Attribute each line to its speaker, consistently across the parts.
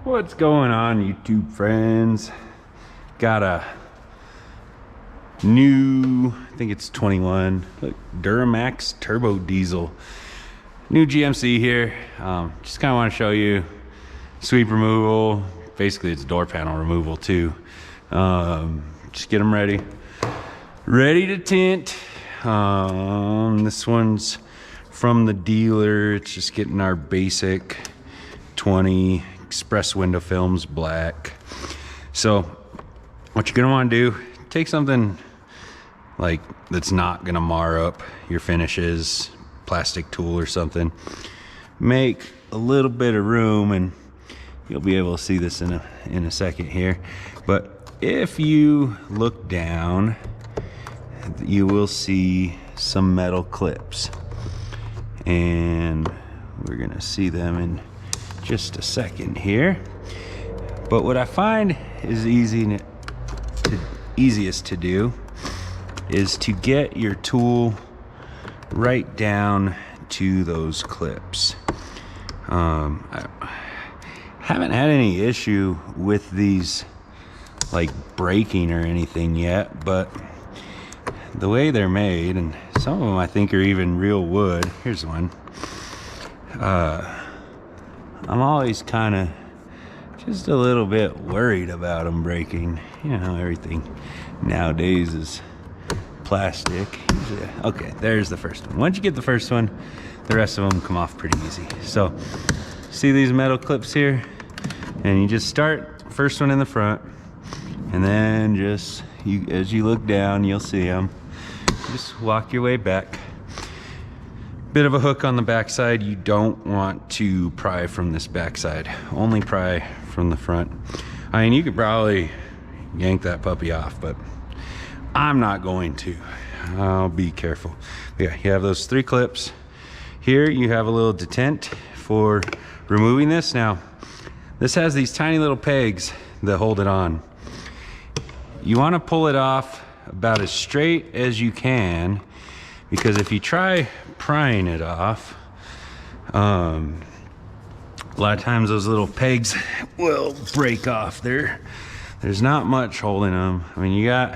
Speaker 1: What's going on, YouTube friends? Got a new, I think it's 21, look, Duramax turbo diesel. New GMC here. Just kind of want to show you sweep removal. Basically it's door panel removal too. Just get them ready to tint. This one's from the dealer. It's just getting our basic 20 express window films black. So what you're gonna want to do, take something like that's not gonna mar up your finishes, plastic tool or something, make a little bit of room, and you'll be able to see this in a second here. But if you look down, you will see some metal clips, and we're gonna see them in just a second here. But what I find is easiest to do is to get your tool right down to those clips. I haven't had any issue with these like breaking or anything yet, but the way they're made, and some of them I think are even real wood. Here's one. I'm always kind of just a little bit worried about them breaking. You know, everything nowadays is plastic. Okay, there's the first one. Once you get the first one, the rest of them come off pretty easy. So see these metal clips here, and you just start first one in the front, and then just as you look down, you'll see them. Just walk your way back. Bit of a hook on the backside. You don't want to pry from this backside. Only pry from the front. I mean, you could probably yank that puppy off, but I'm not going to. I'll be careful. Yeah, you have those 3 clips. Here you have a little detent for removing this. Now, this has these tiny little pegs that hold it on. You want to pull it off about as straight as you can, because if you try prying it off, a lot of times those little pegs will break off. There's not much holding them. I mean, you got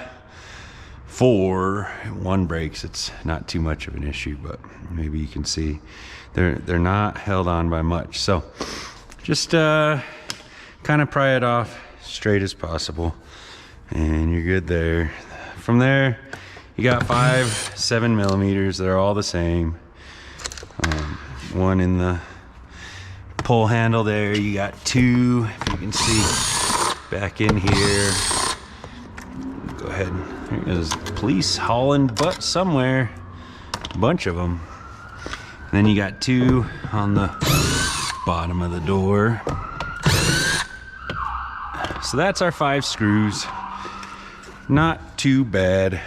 Speaker 1: 4, 1 breaks. It's not too much of an issue, but maybe you can see they're not held on by much. So just kind of pry it off straight as possible, and you're good there. From there, you got 5, 7 millimeters. They're all the same. One in the pull handle there. You got 2, if you can see back in here. Go ahead. There's police hauling butt somewhere. A bunch of them. And then you got 2 on the bottom of the door. So that's our 5 screws. Not too bad.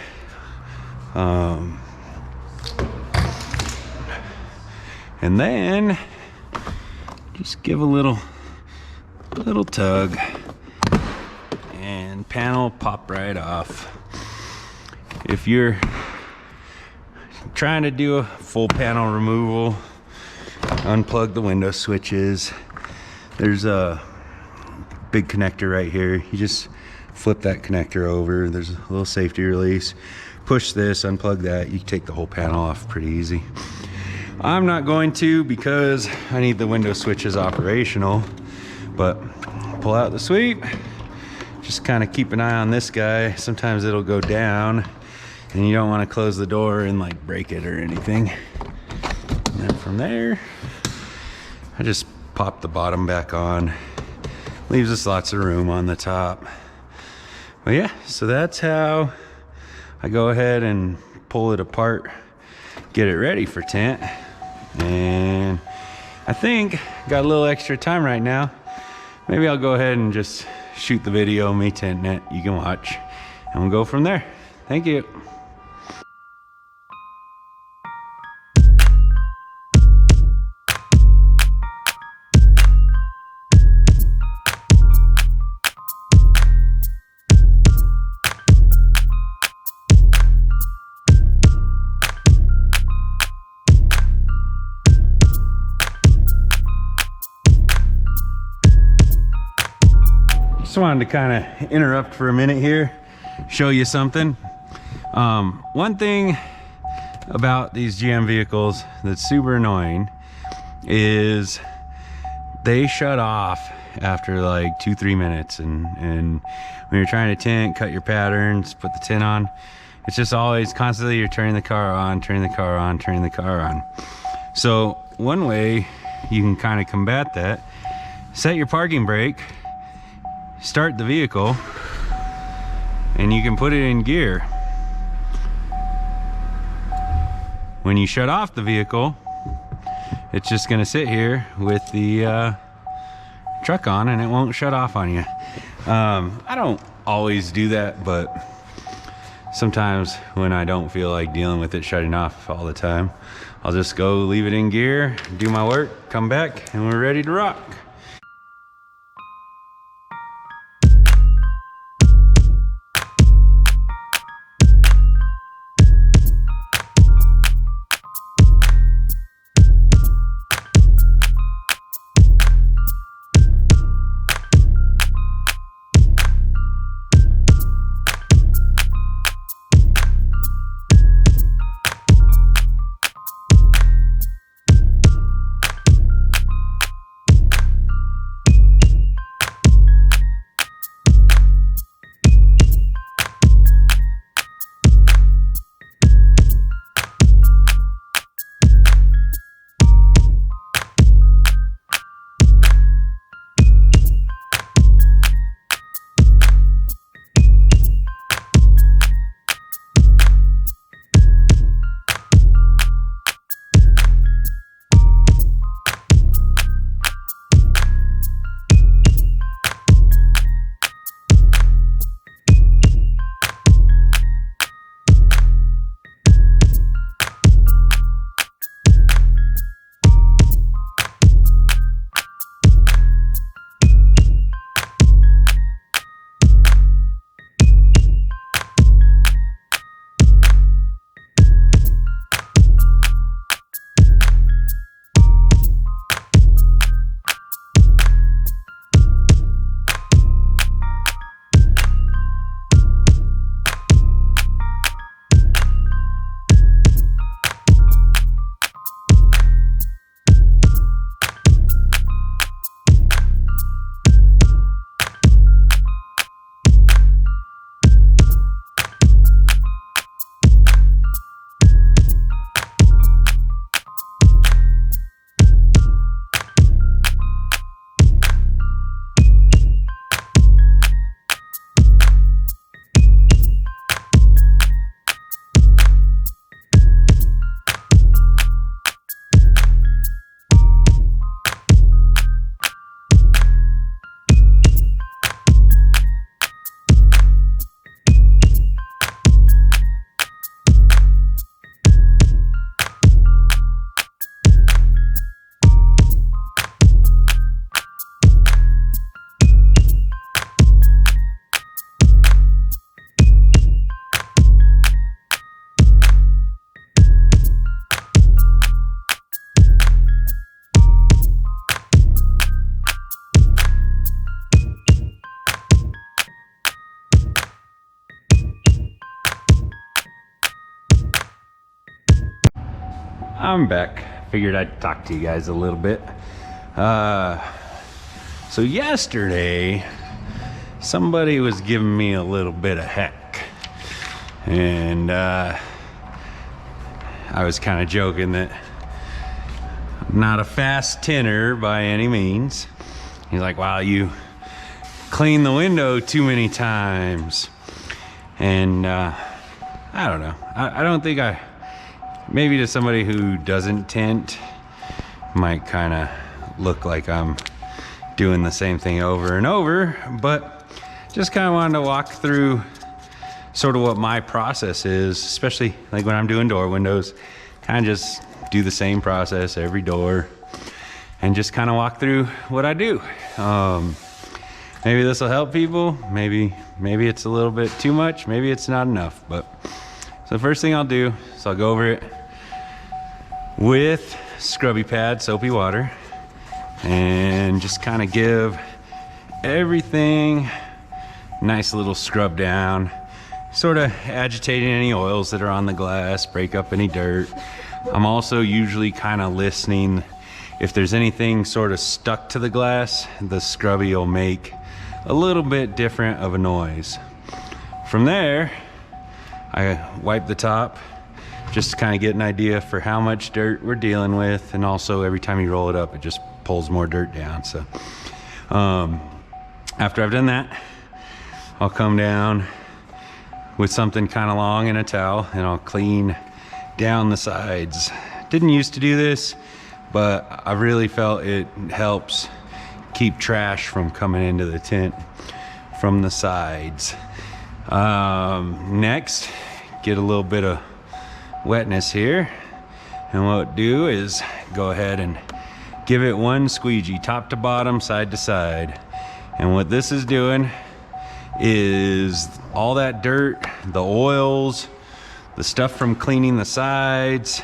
Speaker 1: And then just give a little tug, and panel pop right off. If you're trying to do a full panel removal, unplug the window switches. There's a big connector right here. You just flip that connector over. There's a little safety release. Push this, unplug that. You can take the whole panel off pretty easy. I'm not going to, because I need the window switches operational, but pull out the sweep. Just kind of keep an eye on this guy. Sometimes it'll go down, and you don't want to close the door and like break it or anything. And then from there, I just pop the bottom back on. Leaves us lots of room on the top. But yeah, so that's how I go ahead and pull it apart, get it ready for tint. And I think got a little extra time right now. Maybe I'll go ahead and just shoot the video of me tinting it. You can watch, and we'll go from there. Thank you. Just wanted to kind of interrupt for a minute here, show you something. One thing about these GM vehicles that's super annoying is they shut off after like 2-3 minutes, and when you're trying to tint, cut your patterns, put the tint on, it's just always constantly you're turning the car on, turning the car on, turning the car on. So one way you can kind of combat that, set your parking brake, start the vehicle, and you can put it in gear. When you shut off the vehicle, it's just gonna sit here with the truck on, and it won't shut off on you. I don't always do that, but sometimes when I don't feel like dealing with it shutting off all the time, I'll just go leave it in gear, do my work, come back, and we're ready to rock. I'm back. Figured I'd talk to you guys a little bit. So yesterday, somebody was giving me a little bit of heck. And I was kind of joking that I'm not a fast tinter by any means. He's like, wow, you clean the window too many times. And I don't know. I don't think maybe to somebody who doesn't tint, might kind of look like I'm doing the same thing over and over, but just kind of wanted to walk through sort of what my process is, especially like when I'm doing door windows. Kind of just do the same process every door and just kind of walk through what I do. Maybe this will help people. Maybe it's a little bit too much. Maybe it's not enough. But so the first thing I'll do is I'll go over it with scrubby pad, soapy water, and just kind of give everything Nice little scrub down, sort of agitating any oils that are on the glass, break up any dirt. I'm also usually kind of listening. If there's anything sort of stuck to the glass, the scrubby will make a little bit different of a noise. From there, I wipe the top just to kind of get an idea for how much dirt we're dealing with, and also every time you roll it up, it just pulls more dirt down. So after I've done that, I'll come down with something kind of long and a towel, and I'll clean down the sides. Didn't used to do this, but I really felt it helps keep trash from coming into the tint from the sides. Next, get a little bit of wetness here, and what I'll do is go ahead and give it one squeegee, top to bottom, side to side. And what this is doing is all that dirt, the oils, the stuff from cleaning the sides,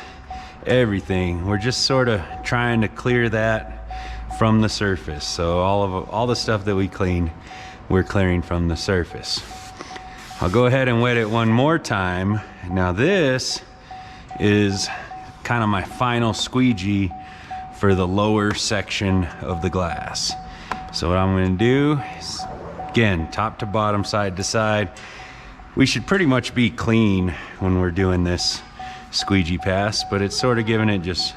Speaker 1: everything, we're just sort of trying to clear that from the surface. So all the stuff that we clean, we're clearing from the surface. I'll go ahead and wet it one more time. Now this is kind of my final squeegee for the lower section of the glass. So what I'm going to do is, again, top to bottom, side to side. We should pretty much be clean when we're doing this squeegee pass, but it's sort of giving it just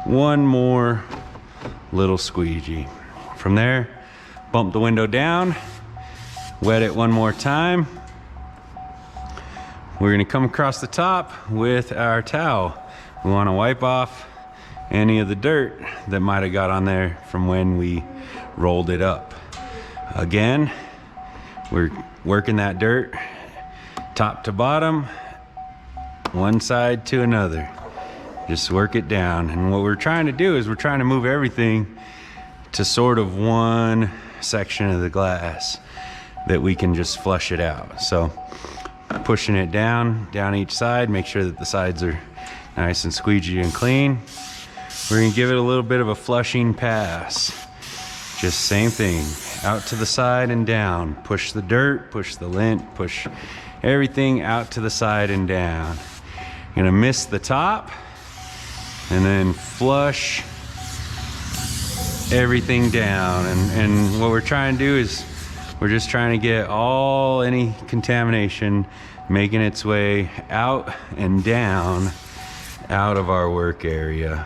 Speaker 1: one more little squeegee. From there, bump the window down, wet it one more time. We're going to come across the top with our towel. We want to wipe off any of the dirt that might have got on there from when we rolled it up. Again, we're working that dirt top to bottom, one side to another. Just work it down. And what we're trying to do is we're trying to move everything to sort of one section of the glass that we can just flush it out. So pushing it down each side, make sure that the sides are nice and squeegee and clean. We're gonna give it a little bit of a flushing pass. Just same thing, out to the side and down. Push the dirt, push the lint, push everything out to the side and down. You're gonna miss the top and then flush everything down. And what we're trying to do is we're just trying to get any contamination making its way out and down out of our work area.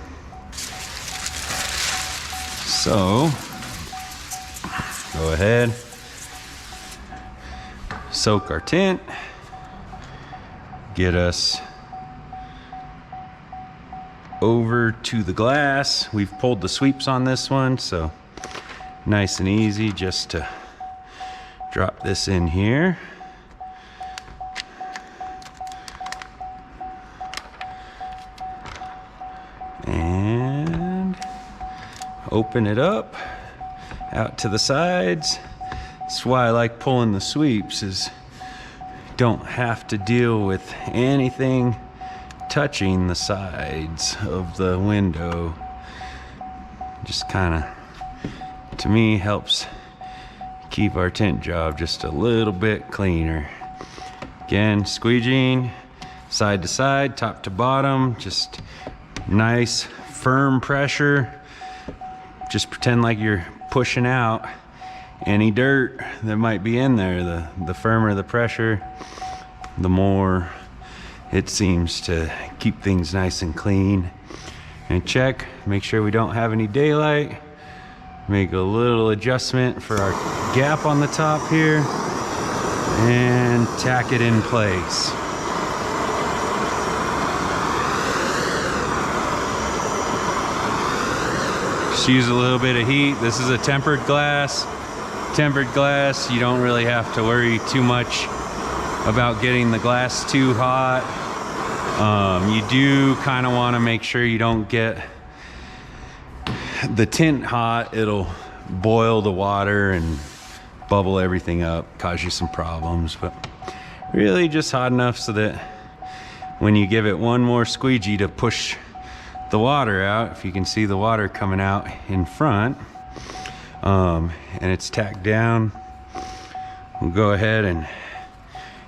Speaker 1: So go ahead, soak our tint, get us over to the glass. We've pulled the sweeps on this one, so nice and easy just to drop this in here. And open it up out to the sides. That's why I like pulling the sweeps, is don't have to deal with anything touching the sides of the window. Just kind of, to me, helps keep our tint job just a little bit cleaner. Again, squeegeeing side to side, top to bottom, just nice firm pressure. Just pretend like you're pushing out any dirt that might be in there. The firmer the pressure, the more it seems to keep things nice and clean. And check, make sure we don't have any daylight. Make a little adjustment for our gap on the top here and tack it in place. Just use a little bit of heat. This is a tempered glass. Tempered glass, you don't really have to worry too much about getting the glass too hot. You do kind of want to make sure you don't get the tint hot. It'll boil the water and bubble everything up, cause you some problems, but really just hot enough so that when you give it one more squeegee to push the water out, if you can see the water coming out in front, and it's tacked down we'll go ahead and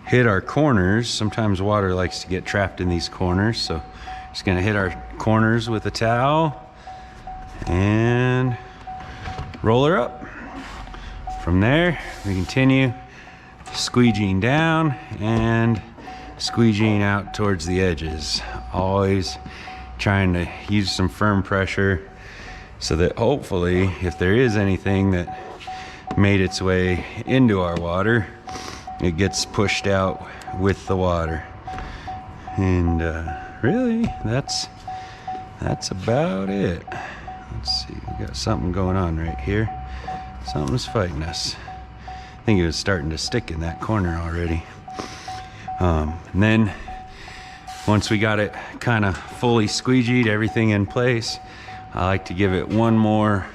Speaker 1: hit our corners. Sometimes water likes to get trapped in these corners, so just gonna hit our corners with a towel and roll her up. From there, we continue squeegeeing down and squeegeeing out towards the edges. Always trying to use some firm pressure so that hopefully, if there is anything that made its way into our water, it gets pushed out with the water. And really, that's about it. Let's see, we got something going on right here. Something's fighting us. I think it was starting to stick in that corner already. And then once we got it kind of fully squeegeed, everything in place, I like to give it one more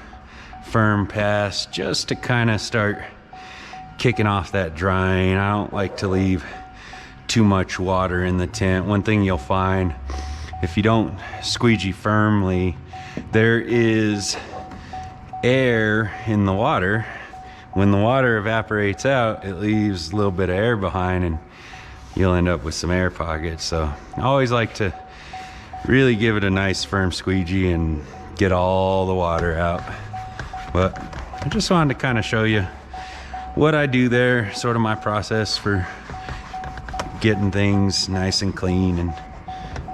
Speaker 1: firm pass just to kind of start kicking off that drying. I don't like to leave too much water in the tint. One thing you'll find, if you don't squeegee firmly, there is air in the water. When the water evaporates out, it leaves a little bit of air behind and you'll end up with some air pockets. So I always like to really give it a nice firm squeegee and get all the water out. But I just wanted to kind of show you what I do there, sort of my process for getting things nice and clean.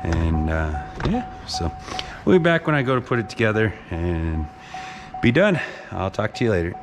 Speaker 1: And yeah, so we'll be back when I go to put it together and be done. I'll talk to you later.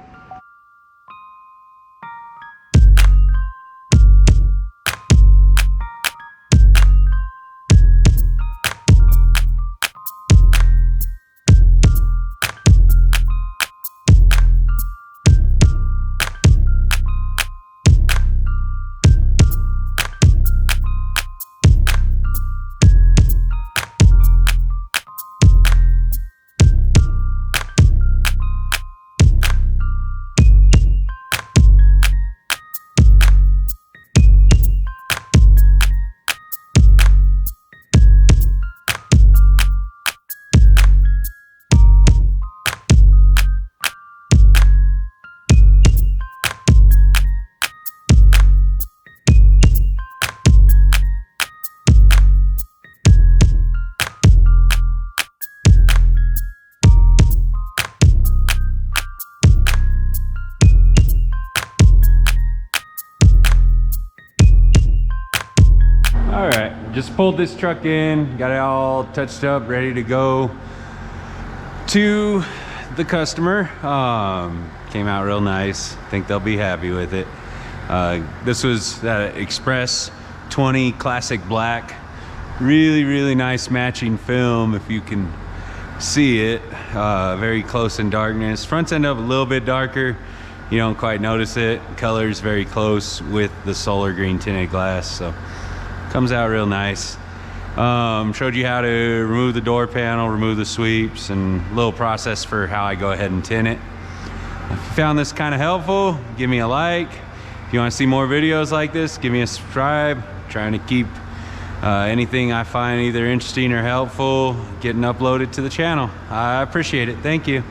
Speaker 1: All right, just pulled this truck in, got it all touched up, ready to go to the customer. Came out real nice. Think they'll be happy with it. This was that Express 20 Classic Black. Really nice matching film if you can see it. Very close in darkness. Front's end up a little bit darker. You don't quite notice it. Color's very close with the solar green tinted glass, so comes out real nice. Showed you how to remove the door panel, remove the sweeps, and a little process for how I go ahead and tint it. If you found this kind of helpful, give me a like. If you want to see more videos like this, give me a subscribe. I'm trying to keep anything I find either interesting or helpful getting uploaded to the channel. I appreciate it. Thank you.